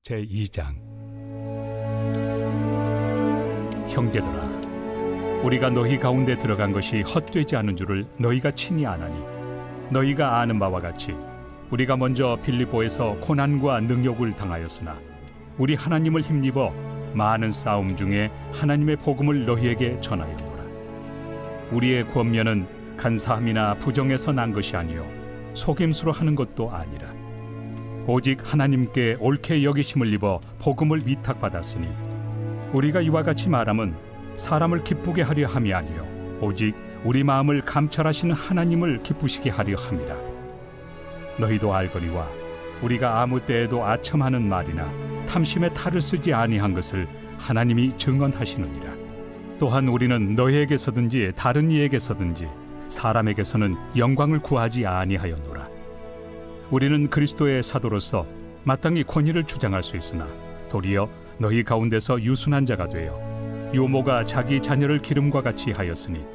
제2장. 형제들아, 우리가 너희 가운데 들어간 것이 헛되지 않은 줄을 너희가 친히 아나니, 너희가 아는 바와 같이 우리가 먼저 빌립보에서 고난과 능욕을 당하였으나 우리 하나님을 힘입어 많은 싸움 중에 하나님의 복음을 너희에게 전하였노라. 우리의 권면은 간사함이나 부정에서 난 것이 아니요 속임수로 하는 것도 아니라 오직 하나님께 옳게 여기심을 입어 복음을 위탁받았으니, 우리가 이와 같이 말함은 사람을 기쁘게 하려 함이 아니요 오직 우리 마음을 감찰하시는 하나님을 기쁘시게 하려 함이라. 너희도 알거니와 우리가 아무 때에도 아첨하는 말이나 탐심의 탈을 쓰지 아니한 것을 하나님이 증언하시느니라. 또한 우리는 너희에게서든지 다른 이에게서든지 사람에게서는 영광을 구하지 아니하였노라. 우리는 그리스도의 사도로서 마땅히 권위를 주장할 수 있으나 도리어 너희 가운데서 유순한 자가 되어 요모가 자기 자녀를 기름과 같이 하였으니,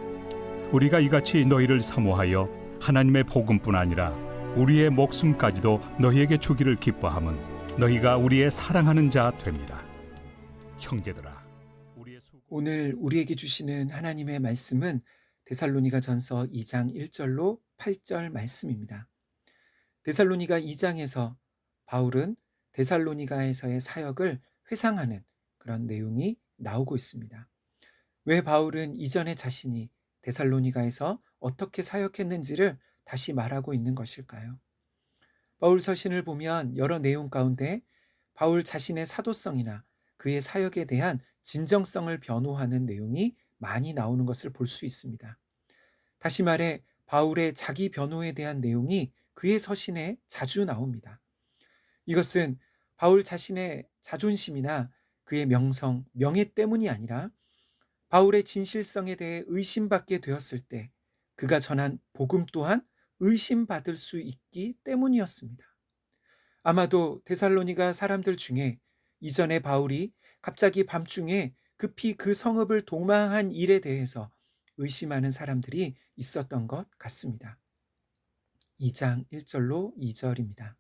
우리가 이같이 너희를 사모하여 하나님의 복음뿐 아니라 우리의 목숨까지도 너희에게 주기를 기뻐함은 너희가 우리의 사랑하는 자 됨이라. 형제들아, 오늘 우리에게 주시는 하나님의 말씀은 데살로니가전서 2장 1절로 8절 말씀입니다. 데살로니가 2장에서 바울은 데살로니가에서의 사역을 회상하는 그런 내용이 나오고 있습니다. 왜 바울은 이전에 자신이 데살로니가에서 어떻게 사역했는지를 다시 말하고 있는 것일까요? 바울 서신을 보면 여러 내용 가운데 바울 자신의 사도성이나 그의 사역에 대한 진정성을 변호하는 내용이 많이 나오는 것을 볼 수 있습니다. 다시 말해 바울의 자기 변호에 대한 내용이 그의 서신에 자주 나옵니다. 이것은 바울 자신의 자존심이나 그의 명성, 명예 때문이 아니라 바울의 진실성에 대해 의심받게 되었을 때 그가 전한 복음 또한 의심받을 수 있기 때문이었습니다. 아마도 데살로니가 사람들 중에 이전에 바울이 갑자기 밤중에 급히 그 성읍을 도망한 일에 대해서 의심하는 사람들이 있었던 것 같습니다. 2장 1절로 2절입니다.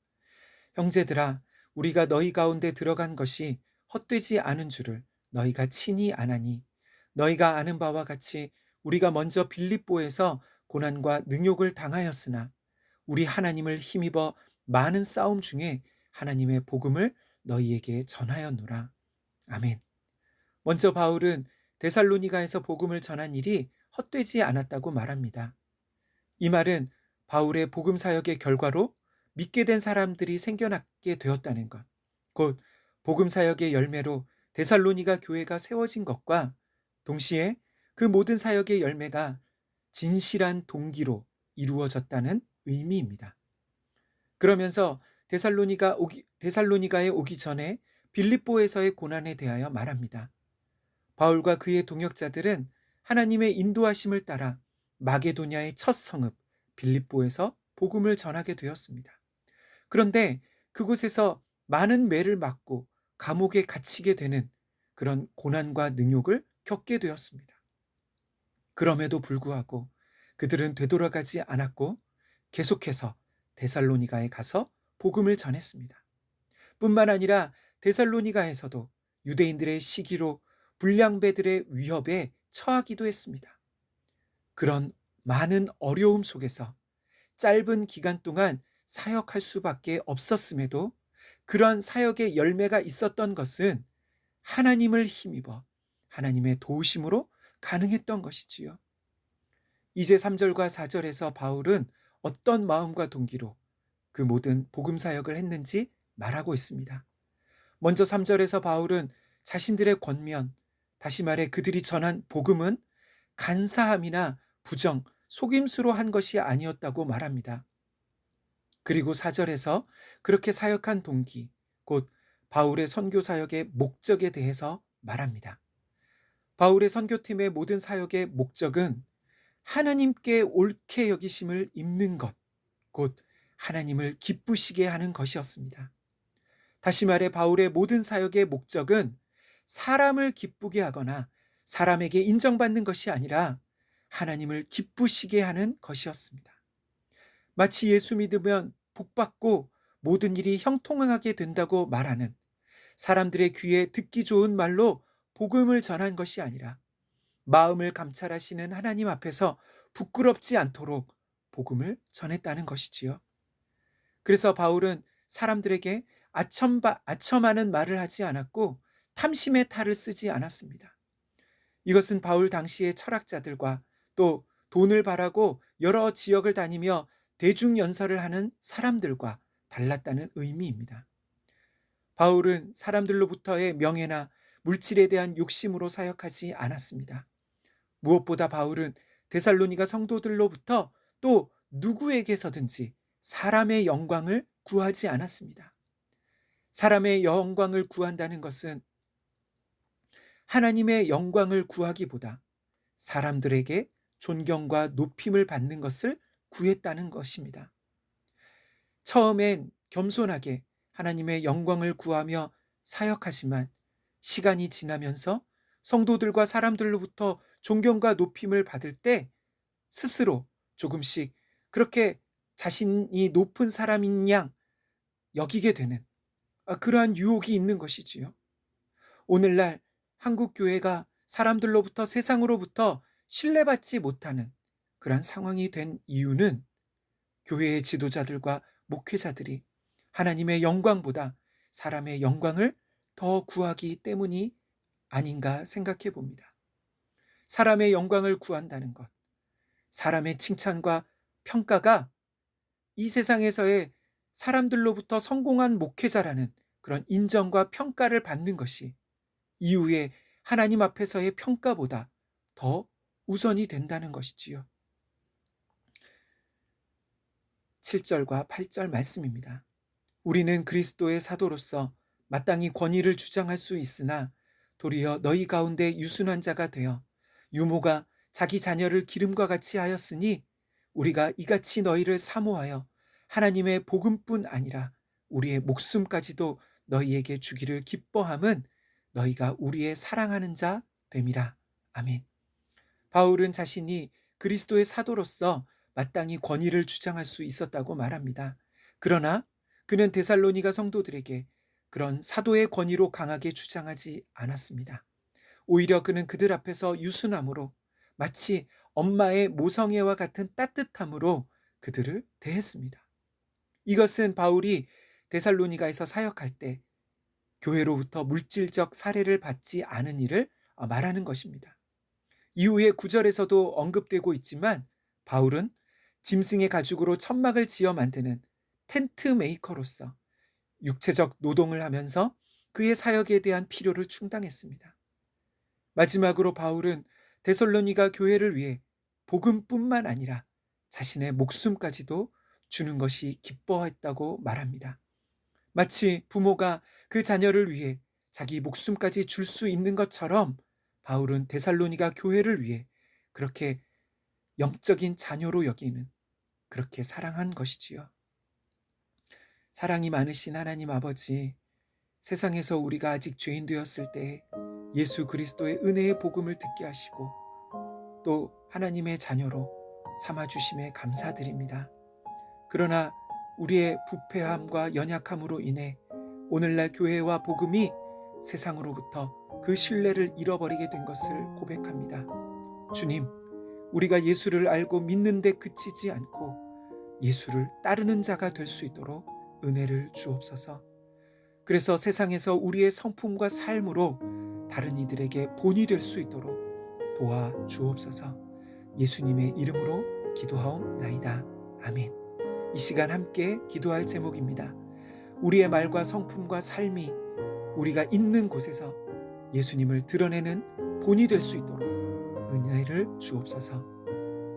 형제들아, 우리가 너희 가운데 들어간 것이 헛되지 않은 줄을 너희가 친히 아나니, 너희가 아는 바와 같이 우리가 먼저 빌립보에서 고난과 능욕을 당하였으나 우리 하나님을 힘입어 많은 싸움 중에 하나님의 복음을 너희에게 전하였노라. 아멘. 먼저 바울은 데살로니가에서 복음을 전한 일이 헛되지 않았다고 말합니다. 이 말은 바울의 복음 사역의 결과로 믿게 된 사람들이 생겨나게 되었다는 것, 곧 복음 사역의 열매로 데살로니가 교회가 세워진 것과 동시에 그 모든 사역의 열매가 진실한 동기로 이루어졌다는 의미입니다. 그러면서 데살로니가에 오기 전에 빌립보에서의 고난에 대하여 말합니다. 바울과 그의 동역자들은 하나님의 인도하심을 따라 마게도냐의 첫 성읍 빌립보에서 복음을 전하게 되었습니다. 그런데 그곳에서 많은 매를 맞고 감옥에 갇히게 되는 그런 고난과 능욕을 겪게 되었습니다. 그럼에도 불구하고 그들은 되돌아가지 않았고 계속해서 데살로니가에 가서 복음을 전했습니다. 뿐만 아니라 데살로니가에서도 유대인들의 시기로 불량배들의 위협에 처하기도 했습니다. 그런 많은 어려움 속에서 짧은 기간 동안 사역할 수밖에 없었음에도 그런 사역의 열매가 있었던 것은 하나님을 힘입어 하나님의 도우심으로 가능했던 것이지요. 이제 3절과 4절에서 바울은 어떤 마음과 동기로 그 모든 복음 사역을 했는지 말하고 있습니다. 먼저 3절에서 바울은 자신들의 권면, 다시 말해 그들이 전한 복음은 간사함이나 부정, 속임수로 한 것이 아니었다고 말합니다. 그리고 4절에서 그렇게 사역한 동기, 곧 바울의 선교 사역의 목적에 대해서 말합니다. 바울의 선교팀의 모든 사역의 목적은 하나님께 옳게 여기심을 입는 것, 곧 하나님을 기쁘시게 하는 것이었습니다. 다시 말해 바울의 모든 사역의 목적은 사람을 기쁘게 하거나 사람에게 인정받는 것이 아니라 하나님을 기쁘시게 하는 것이었습니다. 마치 예수 믿으면 복받고 모든 일이 형통하게 된다고 말하는, 사람들의 귀에 듣기 좋은 말로 복음을 전한 것이 아니라 마음을 감찰하시는 하나님 앞에서 부끄럽지 않도록 복음을 전했다는 것이지요. 그래서 바울은 사람들에게 아첨하는 말을 하지 않았고 탐심의 탈을 쓰지 않았습니다. 이것은 바울 당시의 철학자들과 또 돈을 바라고 여러 지역을 다니며 대중연설을 하는 사람들과 달랐다는 의미입니다. 바울은 사람들로부터의 명예나 물질에 대한 욕심으로 사역하지 않았습니다. 무엇보다 바울은 데살로니가 성도들로부터 또 누구에게서든지 사람의 영광을 구하지 않았습니다. 사람의 영광을 구한다는 것은 하나님의 영광을 구하기보다 사람들에게 존경과 높임을 받는 것을 구했다는 것입니다. 처음엔 겸손하게 하나님의 영광을 구하며 사역하지만 시간이 지나면서 성도들과 사람들로부터 존경과 높임을 받을 때 스스로 조금씩 그렇게 자신이 높은 사람인 양 여기게 되는 그러한 유혹이 있는 것이지요. 오늘날 한국 교회가 사람들로부터 세상으로부터 신뢰받지 못하는 그러한 상황이 된 이유는 교회의 지도자들과 목회자들이 하나님의 영광보다 사람의 영광을 더 구하기 때문이 아닌가 생각해 봅니다. 사람의 영광을 구한다는 것, 사람의 칭찬과 평가가 이 세상에서의 사람들로부터 성공한 목회자라는 그런 인정과 평가를 받는 것이 이후에 하나님 앞에서의 평가보다 더 우선이 된다는 것이지요. 7절과 8절 말씀입니다. 우리는 그리스도의 사도로서 마땅히 권위를 주장할 수 있으나 도리어 너희 가운데 유순한 자가 되어 유모가 자기 자녀를 기름과 같이 하였으니 우리가 이같이 너희를 사모하여 하나님의 복음뿐 아니라 우리의 목숨까지도 너희에게 주기를 기뻐함은 너희가 우리의 사랑하는 자 됨이라. 아멘. 바울은 자신이 그리스도의 사도로서 마땅히 권위를 주장할 수 있었다고 말합니다. 그러나 그는 데살로니가 성도들에게 그런 사도의 권위로 강하게 주장하지 않았습니다. 오히려 그는 그들 앞에서 유순함으로 마치 엄마의 모성애와 같은 따뜻함으로 그들을 대했습니다. 이것은 바울이 데살로니가에서 사역할 때 교회로부터 물질적 사례를 받지 않은 일을 말하는 것입니다. 이후에 9절에서도 언급되고 있지만 바울은 짐승의 가죽으로 천막을 지어 만드는 텐트 메이커로서 육체적 노동을 하면서 그의 사역에 대한 필요를 충당했습니다. 마지막으로 바울은 데살로니가 교회를 위해 복음뿐만 아니라 자신의 목숨까지도 주는 것이 기뻐했다고 말합니다. 마치 부모가 그 자녀를 위해 자기 목숨까지 줄 수 있는 것처럼 바울은 데살로니가 교회를 위해 그렇게 영적인 자녀로 여기는, 그렇게 사랑한 것이지요. 사랑이 많으신 하나님 아버지, 세상에서 우리가 아직 죄인 되었을 때 예수 그리스도의 은혜의 복음을 듣게 하시고 또 하나님의 자녀로 삼아주심에 감사드립니다. 그러나 우리의 부패함과 연약함으로 인해 오늘날 교회와 복음이 세상으로부터 그 신뢰를 잃어버리게 된 것을 고백합니다. 주님, 우리가 예수를 알고 믿는 데 그치지 않고 예수를 따르는 자가 될 수 있도록 은혜를 주옵소서. 그래서 세상에서 우리의 성품과 삶으로 다른 이들에게 본이 될 수 있도록 도와주옵소서. 예수님의 이름으로 기도하옵나이다. 아멘. 이 시간 함께 기도할 제목입니다. 우리의 말과 성품과 삶이 우리가 있는 곳에서 예수님을 드러내는 본이 될 수 있도록 은혜를 주옵소서.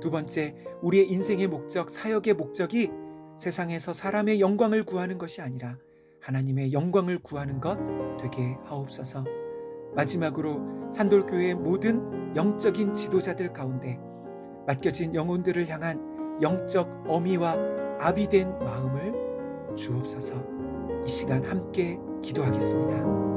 두 번째, 우리의 인생의 목적, 사역의 목적이 세상에서 사람의 영광을 구하는 것이 아니라 하나님의 영광을 구하는 것 되게 하옵소서. 마지막으로 산돌교회의 모든 영적인 지도자들 가운데 맡겨진 영혼들을 향한 영적 어미와 아비된 마음을 주옵소서. 이 시간 함께 기도하겠습니다.